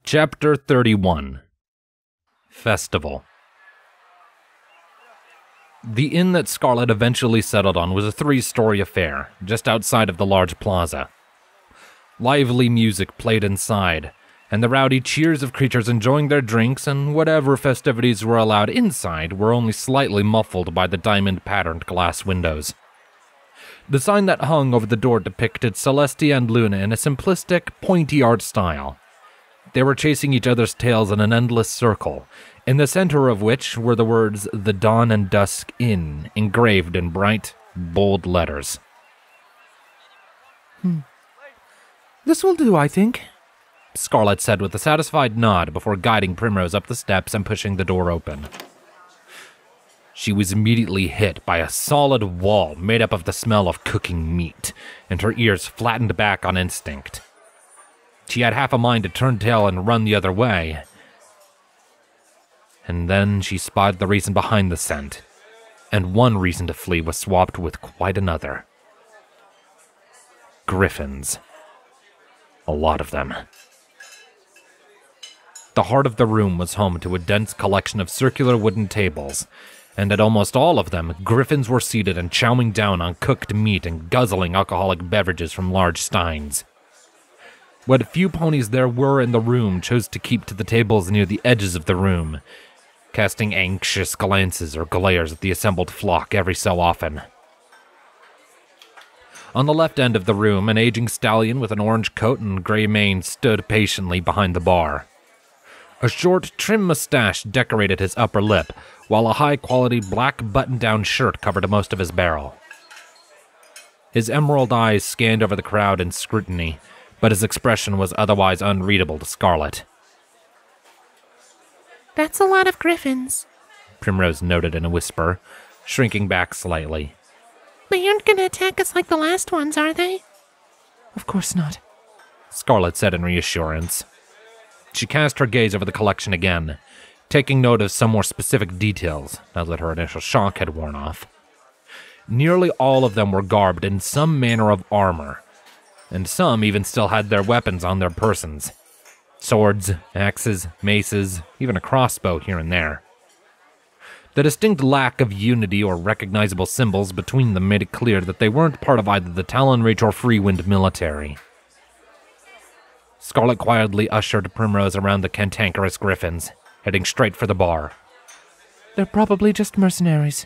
Chapter 31. Festival. The inn that Scarlet eventually settled on was a 3-story affair, just outside of the large plaza. Lively music played inside, and the rowdy cheers of creatures enjoying their drinks and whatever festivities were allowed inside were only slightly muffled by the diamond-patterned glass windows. The sign that hung over the door depicted Celestia and Luna in a simplistic, pointy art style. They were chasing each other's tails in an endless circle, in the center of which were the words, "The Dawn and Dusk Inn," engraved in bright, bold letters. This will do, I think, Scarlet said with a satisfied nod before guiding Primrose up the steps and pushing the door open. She was immediately hit by a solid wall made up of the smell of cooking meat, and her ears flattened back on instinct. She had half a mind to turn tail and run the other way. And then she spotted the reason behind the scent, and one reason to flee was swapped with quite another. Griffins. A lot of them. The heart of the room was home to a dense collection of circular wooden tables, and at almost all of them, griffins were seated and chowing down on cooked meat and guzzling alcoholic beverages from large steins. What few ponies there were in the room chose to keep to the tables near the edges of the room, casting anxious glances or glares at the assembled flock every so often. On the left end of the room, an aging stallion with an orange coat and gray mane stood patiently behind the bar. A short, trim mustache decorated his upper lip, while a high-quality black button-down shirt covered most of his barrel. His emerald eyes scanned over the crowd in scrutiny, but his expression was otherwise unreadable to Scarlet. "That's a lot of griffins," Primrose noted in a whisper, shrinking back slightly. "They aren't going to attack us like the last ones, are they?" Of course not, Scarlet said in reassurance. She cast her gaze over the collection again, taking note of some more specific details, now that her initial shock had worn off. Nearly all of them were garbed in some manner of armor, and some even still had their weapons on their persons. Swords, axes, maces, even a crossbow here and there. The distinct lack of unity or recognizable symbols between them made it clear that they weren't part of either the Talonreach or Freewind military. Scarlet quietly ushered Primrose around the cantankerous griffins, heading straight for the bar. They're probably just mercenaries.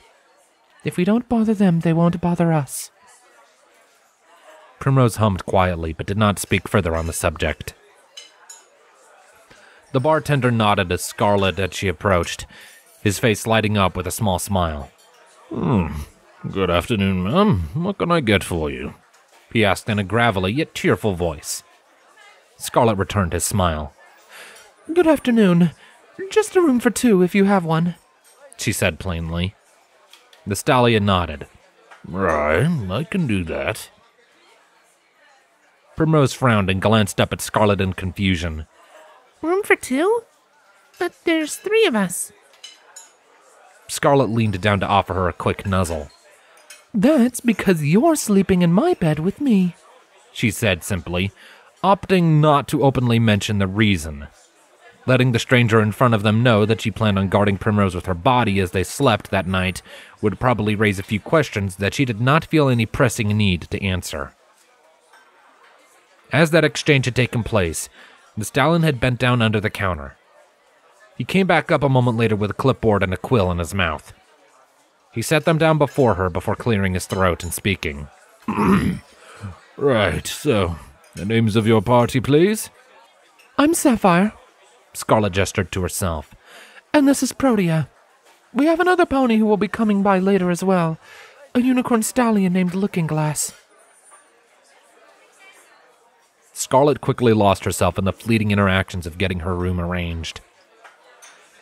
If we don't bother them, they won't bother us. Primrose hummed quietly, but did not speak further on the subject. The bartender nodded as Scarlet as she approached, his face lighting up with a small smile. Good afternoon, ma'am. What can I get for you?" he asked in a gravelly yet cheerful voice. Scarlet returned his smile. Good afternoon. Just a room for 2 if you have one, she said plainly. The stallion nodded. Right, I can do that. Primrose frowned and glanced up at Scarlet in confusion. "Room for 2? But there's 3 of us." Scarlet leaned down to offer her a quick nuzzle. That's because you're sleeping in my bed with me, she said simply, opting not to openly mention the reason, letting the stranger in front of them know that she planned on guarding Primrose with her body as they slept that night would probably raise a few questions that she did not feel any pressing need to answer. As that exchange had taken place, the stallion had bent down under the counter. He came back up a moment later with a clipboard and a quill in his mouth. He set them down before her before clearing his throat and speaking. Right, so, the names of your party, please? I'm Sapphire, Scarlet gestured to herself. And this is Protea. We have another pony who will be coming by later as well, a unicorn stallion named Looking Glass. Scarlet quickly lost herself in the fleeting interactions of getting her room arranged.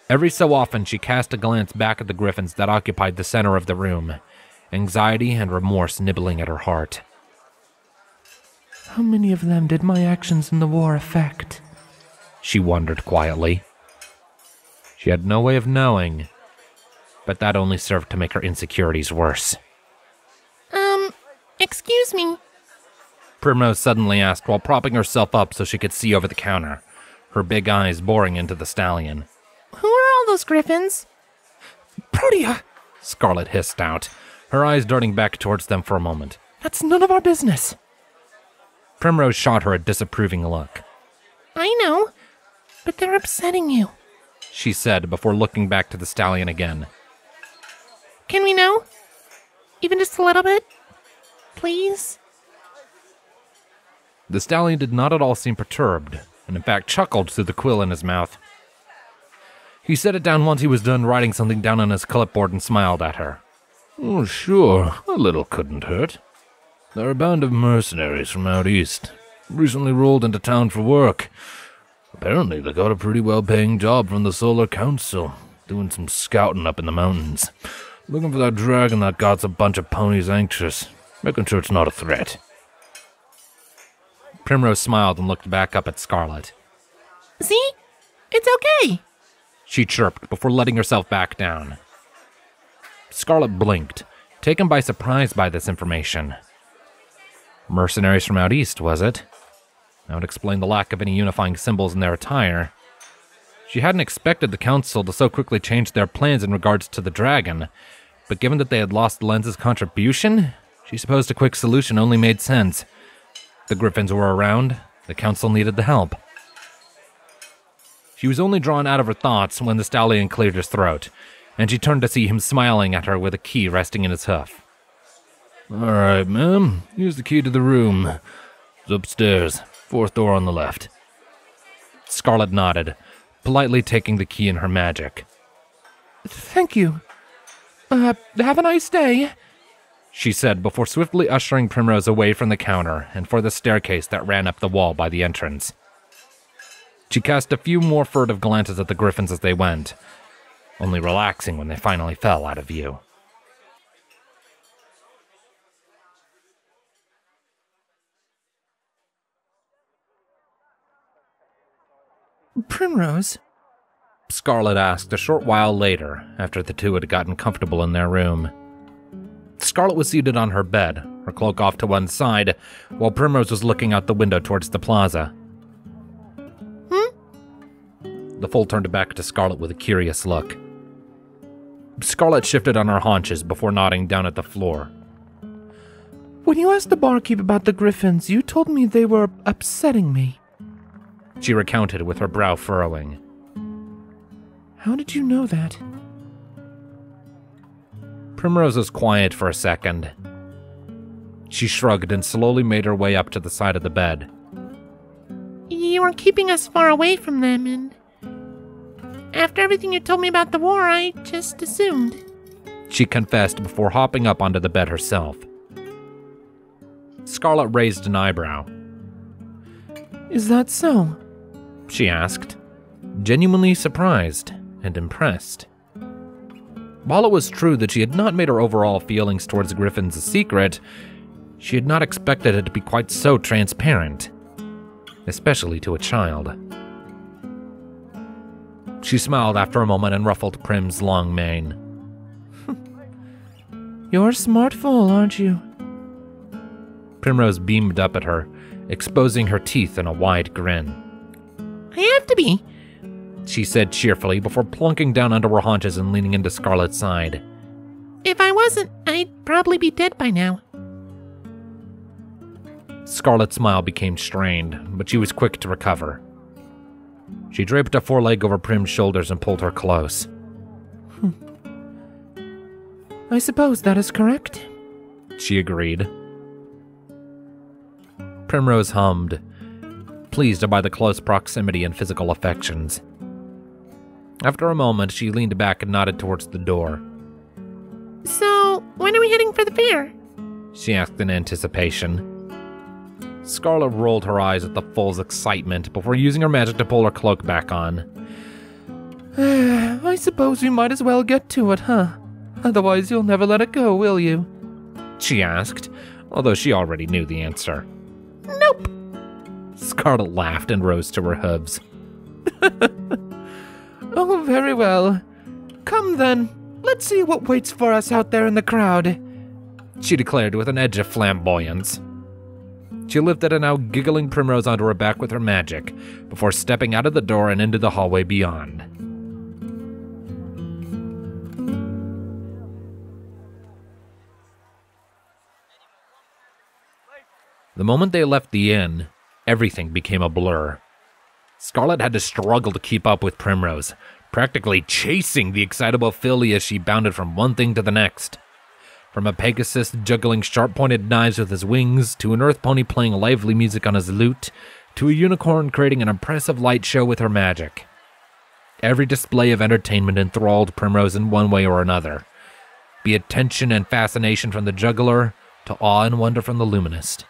Every so often, she cast a glance back at the griffins that occupied the center of the room, anxiety and remorse nibbling at her heart. How many of them did my actions in the war affect? She wondered quietly. She had no way of knowing, but that only served to make her insecurities worse. Excuse me. Primrose suddenly asked while propping herself up so she could see over the counter, her big eyes boring into the stallion. Who are all those griffins? Protea! Scarlet hissed out, her eyes darting back towards them for a moment. That's none of our business. Primrose shot her a disapproving look. I know, but they're upsetting you. She said before looking back to the stallion again. Can we know? Even just a little bit? Please? The stallion did not at all seem perturbed, and in fact chuckled through the quill in his mouth. He set it down once he was done writing something down on his clipboard and smiled at her. Oh, sure, a little couldn't hurt. They're a band of mercenaries from out east. Recently rolled into town for work. Apparently they got a pretty well-paying job from the Solar Council, doing some scouting up in the mountains. Looking for that dragon that got a bunch of ponies anxious, making sure it's not a threat. Primrose smiled and looked back up at Scarlet. See? It's okay. She chirped before letting herself back down. Scarlet blinked, taken by surprise by this information. Mercenaries from out east, was it? That would explain the lack of any unifying symbols in their attire. She hadn't expected the council to so quickly change their plans in regards to the dragon, but given that they had lost Lenz's contribution, she supposed a quick solution only made sense. The griffins were around, the council needed the help. She was only drawn out of her thoughts when the stallion cleared his throat, and she turned to see him smiling at her with a key resting in his hoof. All right, ma'am. Here's the key to the room. It's upstairs, fourth door on the left. Scarlet nodded, politely taking the key in her magic. Thank you. Have a nice day, she said before swiftly ushering Primrose away from the counter and for the staircase that ran up the wall by the entrance. She cast a few more furtive glances at the griffins as they went, only relaxing when they finally fell out of view. Primrose? Scarlet asked a short while later, after the two had gotten comfortable in their room. Scarlet was seated on her bed, her cloak off to one side, while Primrose was looking out the window towards the plaza. The foal turned back to Scarlet with a curious look. Scarlet shifted on her haunches before nodding down at the floor. When you asked the barkeep about the griffins, you told me they were upsetting me. She recounted with her brow furrowing. How did you know that? Primrose was quiet for a second. She shrugged and slowly made her way up to the side of the bed. You were keeping us far away from them, and after everything you told me about the war, I just assumed. She confessed before hopping up onto the bed herself. Scarlet raised an eyebrow. Is that so? She asked, genuinely surprised and impressed. While it was true that she had not made her overall feelings towards the griffins a secret, she had not expected it to be quite so transparent, especially to a child. She smiled after a moment and ruffled Prim's long mane. You're a smart fool, aren't you? Primrose beamed up at her, exposing her teeth in a wide grin. I have to be, she said cheerfully before plunking down under her haunches and leaning into Scarlet's side. If I wasn't, I'd probably be dead by now. Scarlet's smile became strained, but she was quick to recover. She draped a foreleg over Prim's shoulders and pulled her close. I suppose that is correct, she agreed. Primrose hummed, pleased by the close proximity and physical affections. After a moment, she leaned back and nodded towards the door. So, when are we heading for the fair? She asked in anticipation. Scarlet rolled her eyes at the foal's excitement before using her magic to pull her cloak back on. I suppose we might as well get to it, huh? Otherwise you'll never let it go, will you? She asked, although she already knew the answer. Nope. Scarlet laughed and rose to her hooves. Oh, very well. Come then, let's see what waits for us out there in the crowd, she declared with an edge of flamboyance. She lifted a now giggling Primrose onto her back with her magic, before stepping out of the door and into the hallway beyond. The moment they left the inn, everything became a blur. Scarlet had to struggle to keep up with Primrose, practically chasing the excitable filly as she bounded from one thing to the next. From a Pegasus juggling sharp-pointed knives with his wings, to an earth pony playing lively music on his lute, to a unicorn creating an impressive light show with her magic. Every display of entertainment enthralled Primrose in one way or another, be it tension and fascination from the juggler, to awe and wonder from the luminist.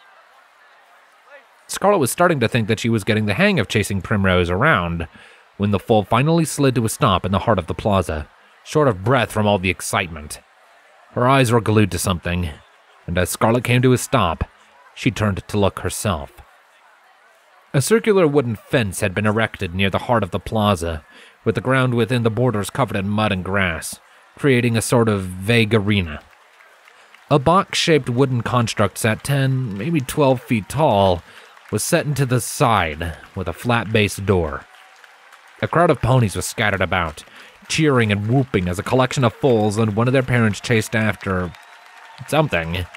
Scarlet was starting to think that she was getting the hang of chasing Primrose around, when the foal finally slid to a stop in the heart of the plaza, short of breath from all the excitement. Her eyes were glued to something, and as Scarlet came to a stop, she turned to look herself. A circular wooden fence had been erected near the heart of the plaza, with the ground within the borders covered in mud and grass, creating a sort of vague arena. A box-shaped wooden construct sat 10, maybe 12 feet tall, was set into the side with a flat-based door. A crowd of ponies was scattered about, cheering and whooping as a collection of foals and one of their parents chased after something.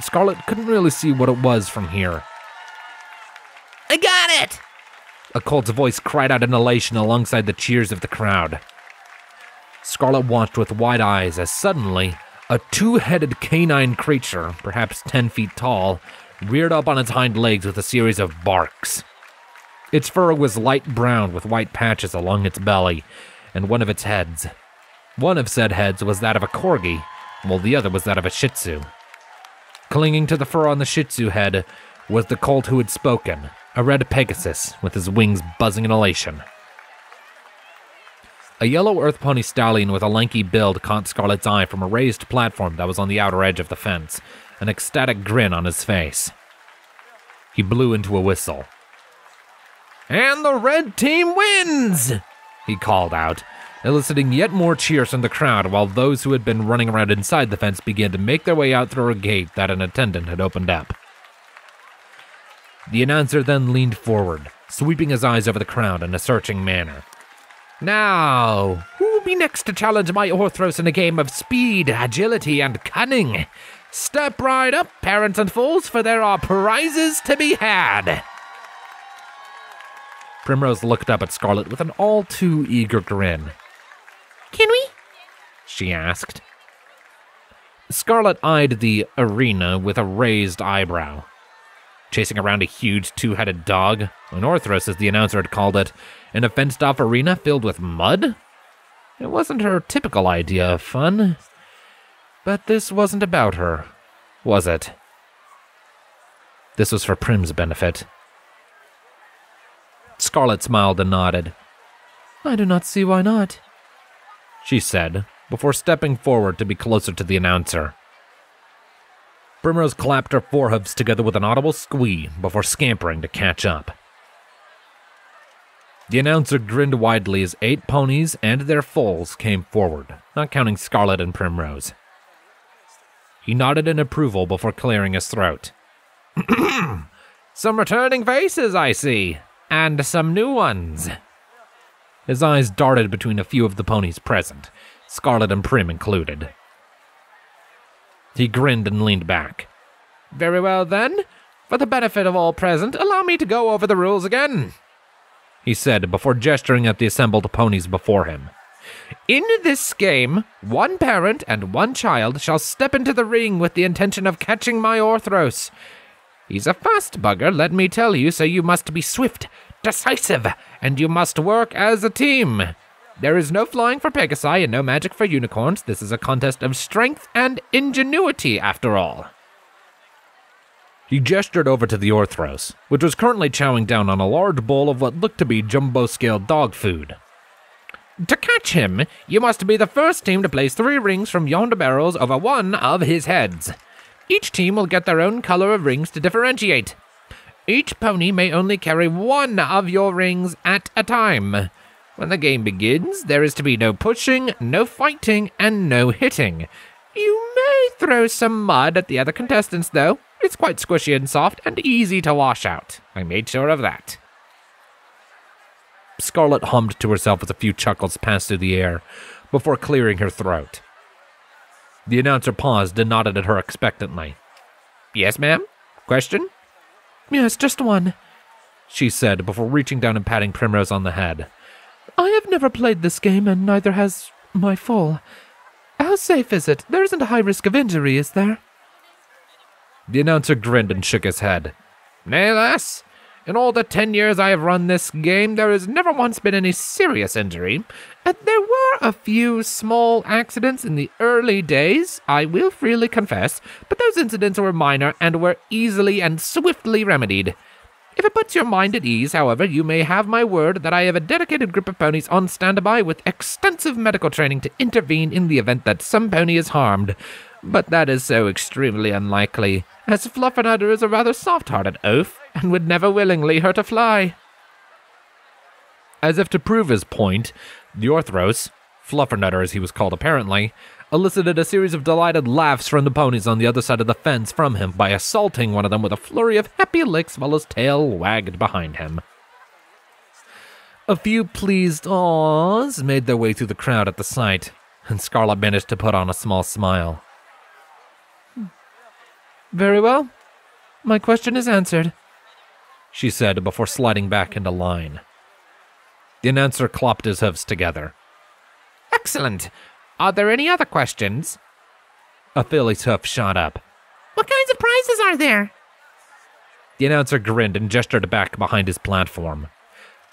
Scarlet couldn't really see what it was from here. I got it! A colt's voice cried out in elation alongside the cheers of the crowd. Scarlet watched with wide eyes as suddenly a two-headed canine creature, perhaps 10 feet tall, reared up on its hind legs with a series of barks. Its fur was light brown with white patches along its belly and one of its heads. One of said heads was that of a corgi, while the other was that of a shih tzu. Clinging to the fur on the shih tzu head was the colt who had spoken, a red Pegasus with his wings buzzing in elation. A yellow earth pony stallion with a lanky build caught Scarlet's eye from a raised platform that was on the outer edge of the fence, an ecstatic grin on his face. He blew into a whistle. "And the red team wins!" he called out, eliciting yet more cheers from the crowd while those who had been running around inside the fence began to make their way out through a gate that an attendant had opened up. The announcer then leaned forward, sweeping his eyes over the crowd in a searching manner. "Now, who will be next to challenge my Orthros in a game of speed, agility, and cunning? Step right up, parents and fools, for there are prizes to be had." Primrose looked up at Scarlet with an all-too-eager grin. Can we? She asked. Scarlet eyed the arena with a raised eyebrow. Chasing around a huge two-headed dog, an Orthros as the announcer had called it, in a fenced-off arena filled with mud? It wasn't her typical idea of fun. But this wasn't about her, was it? This was for Prim's benefit. Scarlet smiled and nodded. "I do not see why not," she said, before stepping forward to be closer to the announcer. Primrose clapped her forehooves together with an audible squeal before scampering to catch up. The announcer grinned widely as 8 ponies and their foals came forward, not counting Scarlet and Primrose. He nodded in approval before clearing his throat. "Some returning faces, I see, and some new ones." His eyes darted between a few of the ponies present, Scarlet and Prim included. He grinned and leaned back. "Very well then, for the benefit of all present, allow me to go over the rules again," he said before gesturing at the assembled ponies before him. "In this game, 1 parent and 1 child shall step into the ring with the intention of catching my Orthros. He's a fast bugger, let me tell you, so you must be swift, decisive, and you must work as a team. There is no flying for Pegasi and no magic for unicorns. This is a contest of strength and ingenuity, after all." He gestured over to the Orthros, which was currently chowing down on a large bowl of what looked to be jumbo-scale dog food. "To catch him, you must be the first team to place 3 rings from yonder barrels over 1 of his heads. Each team will get their own color of rings to differentiate. Each pony may only carry 1 of your rings at a time. When the game begins, there is to be no pushing, no fighting, and no hitting. You may throw some mud at the other contestants, though. It's quite squishy and soft and easy to wash out. I made sure of that. Scarlet hummed to herself as a few chuckles passed through the air before clearing her throat. The announcer paused and nodded at her expectantly. Yes, ma'am? Question? Yes, just one, she said before reaching down and patting Primrose on the head. I have never played this game, and neither has my foal. How safe is it? There isn't a high risk of injury, is there? The announcer grinned and shook his head. Nay, lass. In all the 10 years I have run this game, there has never once been any serious injury. And there were a few small accidents in the early days, I will freely confess, but those incidents were minor and were easily and swiftly remedied. If it puts your mind at ease, however, you may have my word that I have a dedicated group of ponies on standby with extensive medical training to intervene in the event that some pony is harmed. But that is so extremely unlikely, as Fluffernutter is a rather soft-hearted oaf and would never willingly hurt a fly. As if to prove his point, the Orthros, Fluffernutter as he was called apparently, elicited a series of delighted laughs from the ponies on the other side of the fence from him by assaulting one of them with a flurry of happy licks while his tail wagged behind him. A few pleased awes made their way through the crowd at the sight, and Scarlet managed to put on a small smile. Very well. My question is answered, she said before sliding back into line. The announcer clopped his hooves together. Excellent. Are there any other questions? A filly's hoof shot up. What kinds of prizes are there? The announcer grinned and gestured back behind his platform.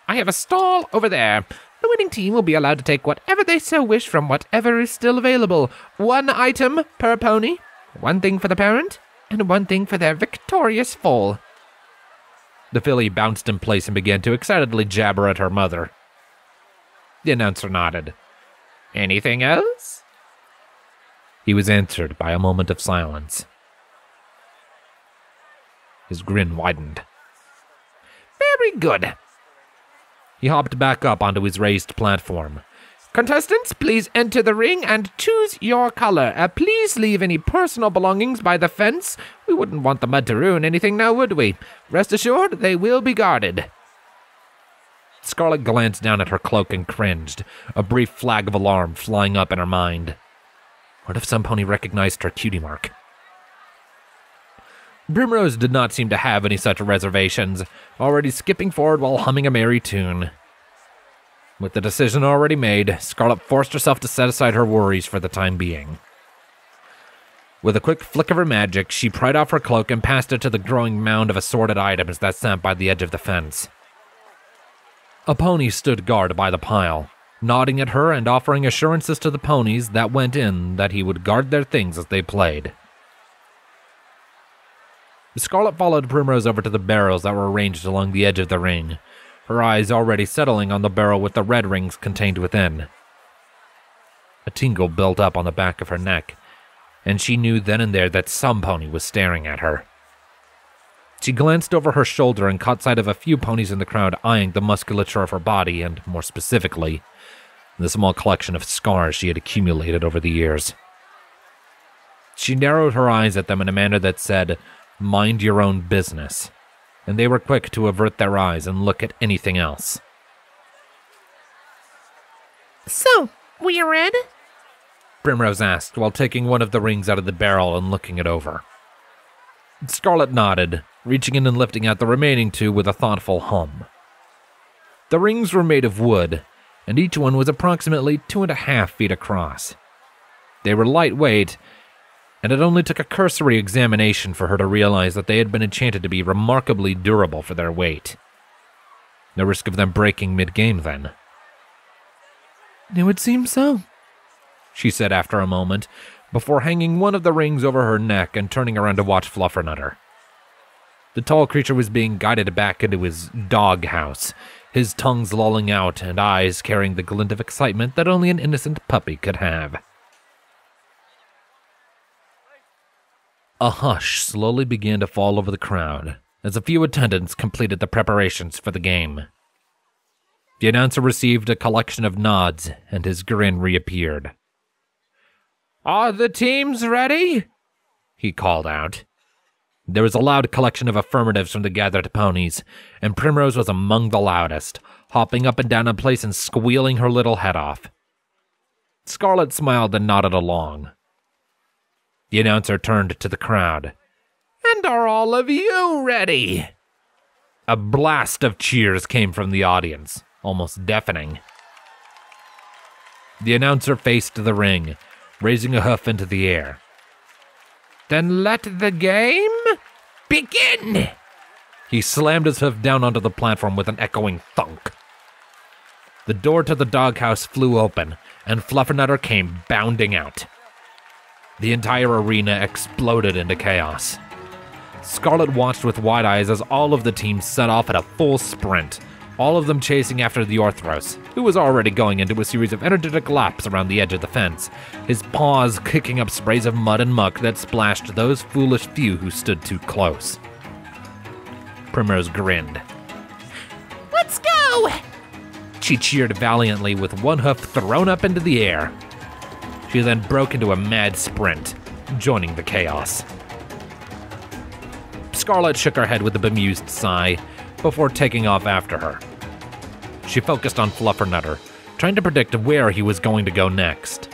I have a stall over there. The winning team will be allowed to take whatever they so wish from whatever is still available. 1 item per pony, 1 thing for the parent, and 1 thing for their victorious foal. The filly bounced in place and began to excitedly jabber at her mother. The announcer nodded. Anything else? He was answered by a moment of silence. His grin widened. Very good. He hopped back up onto his raised platform. Contestants, please enter the ring and choose your color. Please leave any personal belongings by the fence. We wouldn't want the mud to ruin anything now, would we? Rest assured, they will be guarded. Scarlet glanced down at her cloak and cringed, a brief flag of alarm flying up in her mind. What if some pony recognized her cutie mark? Primrose did not seem to have any such reservations, already skipping forward while humming a merry tune. With the decision already made, Scarlet forced herself to set aside her worries for the time being. With a quick flick of her magic, she pried off her cloak and passed it to the growing mound of assorted items that sat by the edge of the fence. A pony stood guard by the pile, nodding at her and offering assurances to the ponies that went in that he would guard their things as they played. Scarlet followed Primrose over to the barrels that were arranged along the edge of the ring, her eyes already settling on the barrel with the red rings contained within. A tingle built up on the back of her neck, and she knew then and there that some pony was staring at her. She glanced over her shoulder and caught sight of a few ponies in the crowd eyeing the musculature of her body and, more specifically, the small collection of scars she had accumulated over the years. She narrowed her eyes at them in a manner that said, "Mind your own business," and they were quick to avert their eyes and look at anything else. So, we are ready? Primrose asked while taking one of the rings out of the barrel and looking it over. Scarlet nodded, reaching in and lifting out the remaining 2 with a thoughtful hum. The rings were made of wood, and each one was approximately 2.5 feet across. They were lightweight, and it only took a cursory examination for her to realize that they had been enchanted to be remarkably durable for their weight. No risk of them breaking mid-game, then. It would seem so, she said after a moment, before hanging one of the rings over her neck and turning around to watch Fluffernutter. The tall creature was being guided back into his doghouse, his tongues lolling out and eyes carrying the glint of excitement that only an innocent puppy could have. A hush slowly began to fall over the crowd as a few attendants completed the preparations for the game. The announcer received a collection of nods, and his grin reappeared. "Are the teams ready?" he called out. There was a loud collection of affirmatives from the gathered ponies, and Primrose was among the loudest, hopping up and down in place and squealing her little head off. Scarlet smiled and nodded along. The announcer turned to the crowd. "And are all of you ready?" A blast of cheers came from the audience, almost deafening. The announcer faced the ring, raising a hoof into the air. "Then let the game begin!" He slammed his hoof down onto the platform with an echoing thunk. The door to the doghouse flew open, and Fluffernutter came bounding out. The entire arena exploded into chaos. Scarlet watched with wide eyes as all of the teams set off at a full sprint, all of them chasing after the Orthros, who was already going into a series of energetic laps around the edge of the fence, his paws kicking up sprays of mud and muck that splashed those foolish few who stood too close. Primrose grinned. Let's go! She cheered valiantly with one hoof thrown up into the air. She then broke into a mad sprint, joining the chaos. Scarlet shook her head with a bemused sigh before taking off after her. She focused on Fluffernutter, trying to predict where he was going to go next.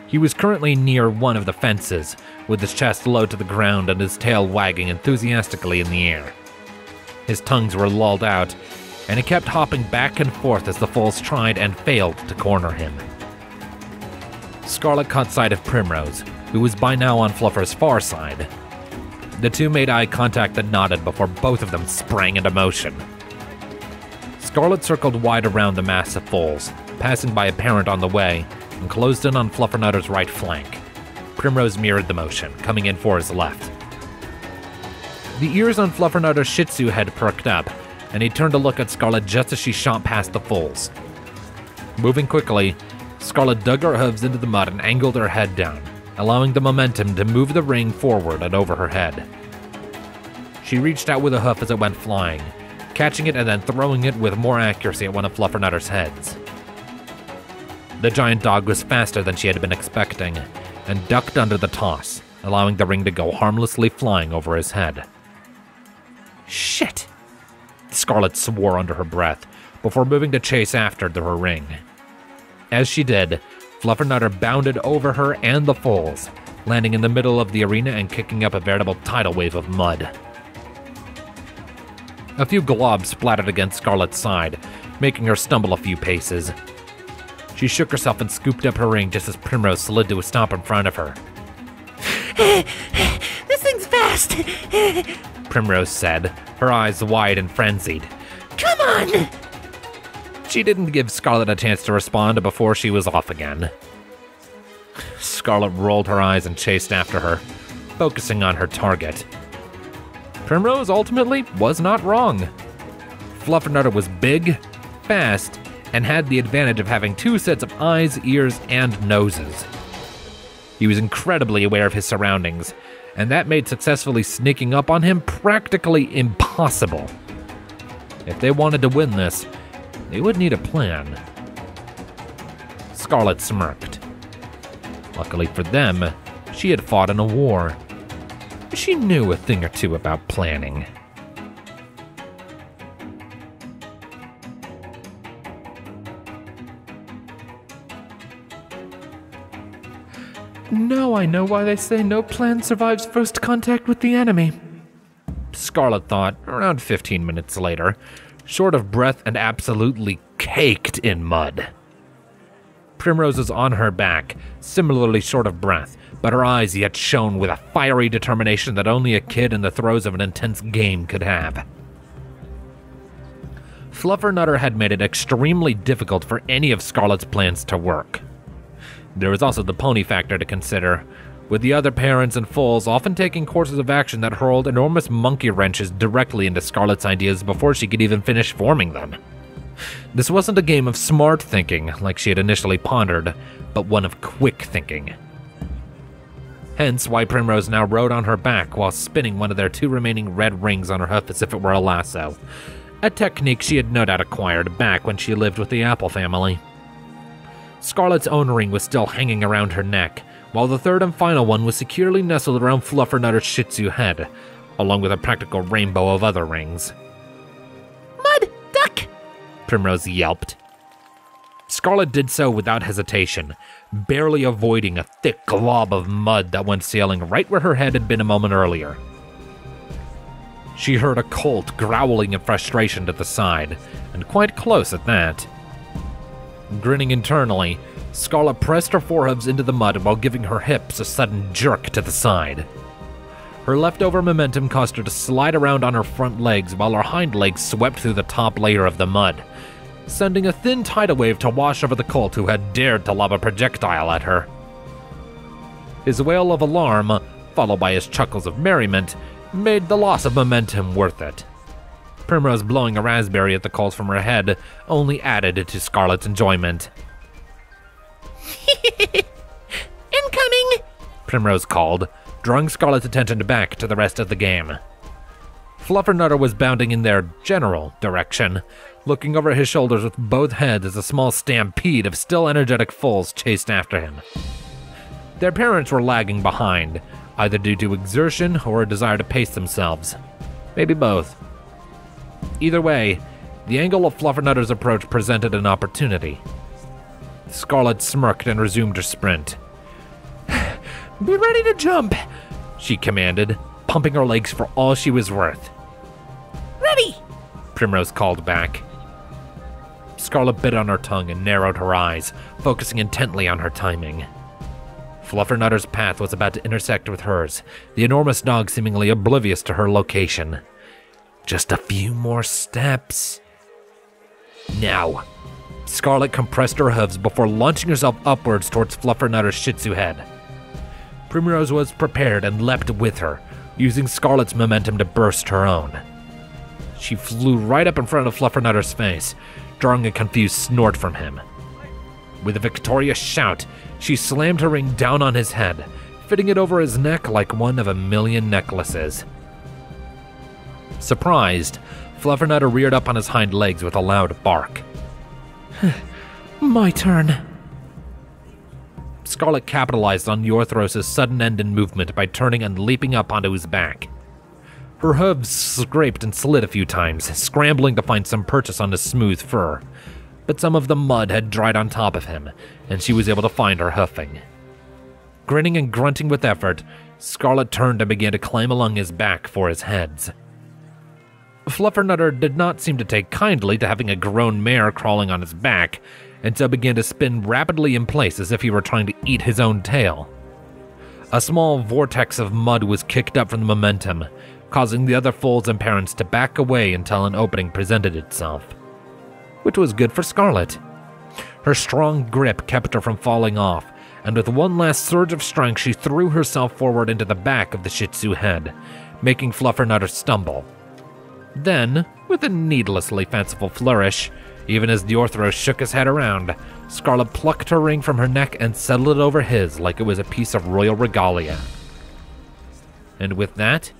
He was currently near one of the fences, with his chest low to the ground and his tail wagging enthusiastically in the air. His tongues were lolled out, and he kept hopping back and forth as the foals tried and failed to corner him. Scarlet caught sight of Primrose, who was by now on Fluffer's far side. The two made eye contact and nodded before both of them sprang into motion. Scarlet circled wide around the mass of foals, passing by a parent on the way, and closed in on Fluffernutter's right flank. Primrose mirrored the motion, coming in for his left. The ears on Fluffernutter's Shih Tzu head perked up, and he turned to look at Scarlet just as she shot past the foals. Moving quickly, Scarlet dug her hooves into the mud and angled her head down, allowing the momentum to move the ring forward and over her head. She reached out with a hoof as it went flying, catching it and then throwing it with more accuracy at one of Fluffernutter's heads. The giant dog was faster than she had been expecting, and ducked under the toss, allowing the ring to go harmlessly flying over his head. "Shit!" Scarlet swore under her breath, before moving to chase after her ring. As she did, Fluffernutter bounded over her and the foals, landing in the middle of the arena and kicking up a veritable tidal wave of mud. A few globs splattered against Scarlet's side, making her stumble a few paces. She shook herself and scooped up her ring just as Primrose slid to a stop in front of her. This thing's fast! Primrose said, her eyes wide and frenzied. Come on! She didn't give Scarlet a chance to respond before she was off again. Scarlet rolled her eyes and chased after her, focusing on her target. Primrose ultimately was not wrong. Fluffernutter was big, fast, and had the advantage of having two sets of eyes, ears, and noses. He was incredibly aware of his surroundings, and that made successfully sneaking up on him practically impossible. If they wanted to win this, they would need a plan. Scarlet smirked. Luckily for them, she had fought in a war. She knew a thing or two about planning. Now I know why they say no plan survives first contact with the enemy. Scarlet thought, around 15 minutes later, short of breath and absolutely caked in mud. Primrose was on her back, similarly short of breath, but her eyes yet shone with a fiery determination that only a kid in the throes of an intense game could have. Fluffernutter had made it extremely difficult for any of Scarlet's plans to work. There was also the pony factor to consider, with the other parents and foals often taking courses of action that hurled enormous monkey wrenches directly into Scarlet's ideas before she could even finish forming them. This wasn't a game of smart thinking like she had initially pondered, but one of quick thinking. Hence why Primrose now rode on her back while spinning one of their two remaining red rings on her hoof as if it were a lasso, a technique she had no doubt acquired back when she lived with the Apple family. Scarlet's own ring was still hanging around her neck, while the third and final one was securely nestled around Fluffernutter's Shih Tzu head, along with a practical rainbow of other rings. Mud! Duck! Primrose yelped. Scarlet did so without hesitation, barely avoiding a thick glob of mud that went sailing right where her head had been a moment earlier. She heard a colt growling in frustration to the side, and quite close at that. Grinning internally, Scarlet pressed her forehooves into the mud while giving her hips a sudden jerk to the side. Her leftover momentum caused her to slide around on her front legs while her hind legs swept through the top layer of the mud, sending a thin tidal wave to wash over the colt who had dared to lob a projectile at her. His wail of alarm, followed by his chuckles of merriment, made the loss of momentum worth it. Primrose blowing a raspberry at the colt from her head only added to Scarlet's enjoyment. Incoming! Primrose called, drawing Scarlet's attention back to the rest of the game. Fluffernutter was bounding in their general direction, looking over his shoulders with both heads as a small stampede of still energetic foals chased after him. Their parents were lagging behind, either due to exertion or a desire to pace themselves. Maybe both. Either way, the angle of Fluffernutter's approach presented an opportunity. Scarlet smirked and resumed her sprint. Be ready to jump, she commanded, pumping her legs for all she was worth. Ready! Primrose called back. Scarlet bit on her tongue and narrowed her eyes, focusing intently on her timing. Fluffernutter's path was about to intersect with hers, the enormous dog seemingly oblivious to her location. Just a few more steps. Now. Scarlet compressed her hooves before launching herself upwards towards Fluffernutter's Shih Tzu head. Primrose was prepared and leapt with her, using Scarlet's momentum to burst her own. She flew right up in front of Fluffernutter's face, drawing a confused snort from him. With a victorious shout, she slammed her ring down on his head, fitting it over his neck like one of a million necklaces. Surprised, Fluffernutter reared up on his hind legs with a loud bark. My turn. Scarlet capitalized on Yorthros' sudden end in movement by turning and leaping up onto his back. Her hooves scraped and slid a few times, scrambling to find some purchase on his smooth fur, but some of the mud had dried on top of him, and she was able to find her hoofing. Grinning and grunting with effort, Scarlet turned and began to climb along his back for his heads. Fluffernutter did not seem to take kindly to having a grown mare crawling on his back, and so began to spin rapidly in place as if he were trying to eat his own tail. A small vortex of mud was kicked up from the momentum, causing the other foals and parents to back away until an opening presented itself. Which was good for Scarlet. Her strong grip kept her from falling off, and with one last surge of strength she threw herself forward into the back of the Shih Tzu head, making Fluffernutter stumble. Then, with a needlessly fanciful flourish, even as Diorthros shook his head around, Scarlet plucked her ring from her neck and settled it over his like it was a piece of royal regalia. And with that,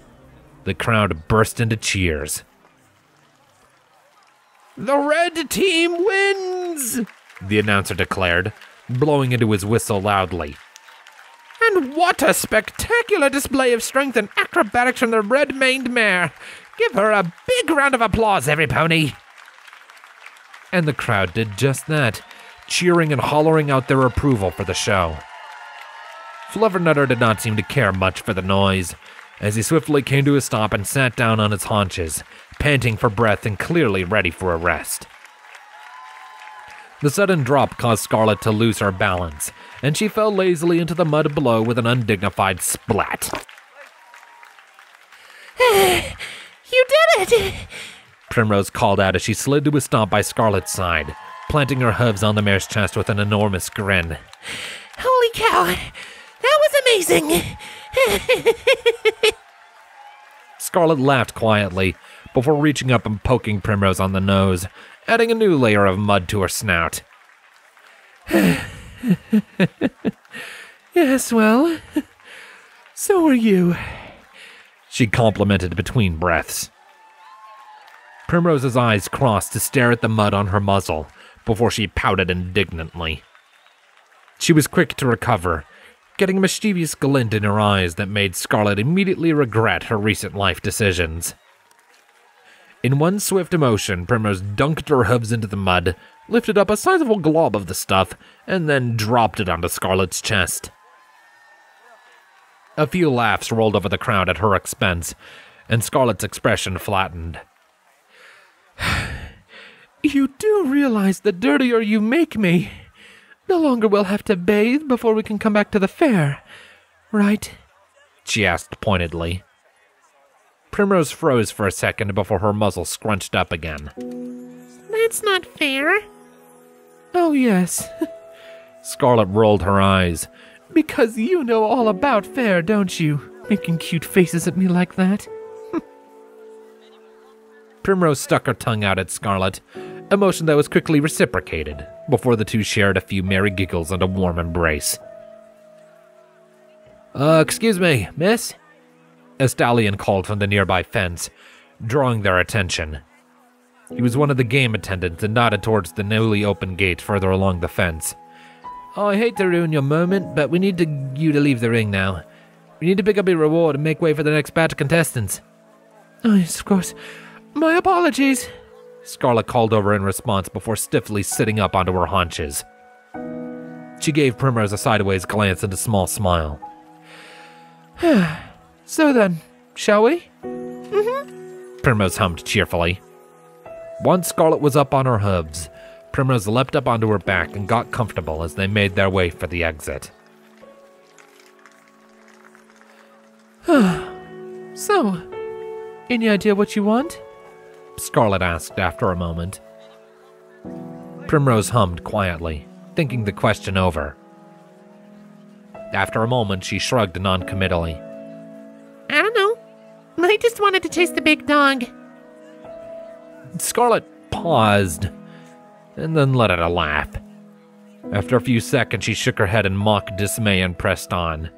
the crowd burst into cheers. "The red team wins!" the announcer declared, blowing into his whistle loudly. "And what a spectacular display of strength and acrobatics from the red-maned mare! Give her a big round of applause, every pony!" And the crowd did just that, cheering and hollering out their approval for the show. Fluffernutter did not seem to care much for the noise, as he swiftly came to a stop and sat down on his haunches, panting for breath and clearly ready for a rest. The sudden drop caused Scarlet to lose her balance, and she fell lazily into the mud below with an undignified splat. You did it! Primrose called out as she slid to a stop by Scarlet's side, planting her hooves on the mare's chest with an enormous grin. Holy cow! That was amazing! Scarlet laughed quietly before reaching up and poking Primrose on the nose, adding a new layer of mud to her snout. Yes, well, so are you, she complimented between breaths. Primrose's eyes crossed to stare at the mud on her muzzle before she pouted indignantly. She was quick to recover, getting a mischievous glint in her eyes that made Scarlet immediately regret her recent life decisions. In one swift motion, Primrose dunked her hooves into the mud, lifted up a sizable glob of the stuff, and then dropped it onto Scarlet's chest. A few laughs rolled over the crowd at her expense, and Scarlet's expression flattened. You do realize the dirtier you make me, the longer we'll have to bathe before we can come back to the fair, right? She asked pointedly. Primrose froze for a second before her muzzle scrunched up again. That's not fair. Oh, yes. Scarlet rolled her eyes. Because you know all about fair, don't you? Making cute faces at me like that. Primrose stuck her tongue out at Scarlet, a motion that was quickly reciprocated, before the two shared a few merry giggles and a warm embrace. Excuse me, miss? A stallion called from the nearby fence, drawing their attention. He was one of the game attendants and nodded towards the newly opened gate further along the fence. Oh, I hate to ruin your moment, but we need you to leave the ring now. We need to pick up your reward and make way for the next batch of contestants. Oh, yes, of course. My apologies, Scarlet called over in response before stiffly sitting up onto her haunches. She gave Primrose a sideways glance and a small smile. So then, shall we? Primrose hummed cheerfully. Once Scarlet was up on her hooves, Primrose leapt up onto her back and got comfortable as they made their way for the exit. So, any idea what you want? Scarlet asked after a moment. Primrose hummed quietly, thinking the question over. After a moment, she shrugged non-committally. I don't know. I just wanted to chase the big dog. Scarlet paused, and then let out a laugh. After a few seconds, she shook her head in mock dismay and pressed on.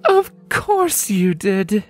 Of course you did.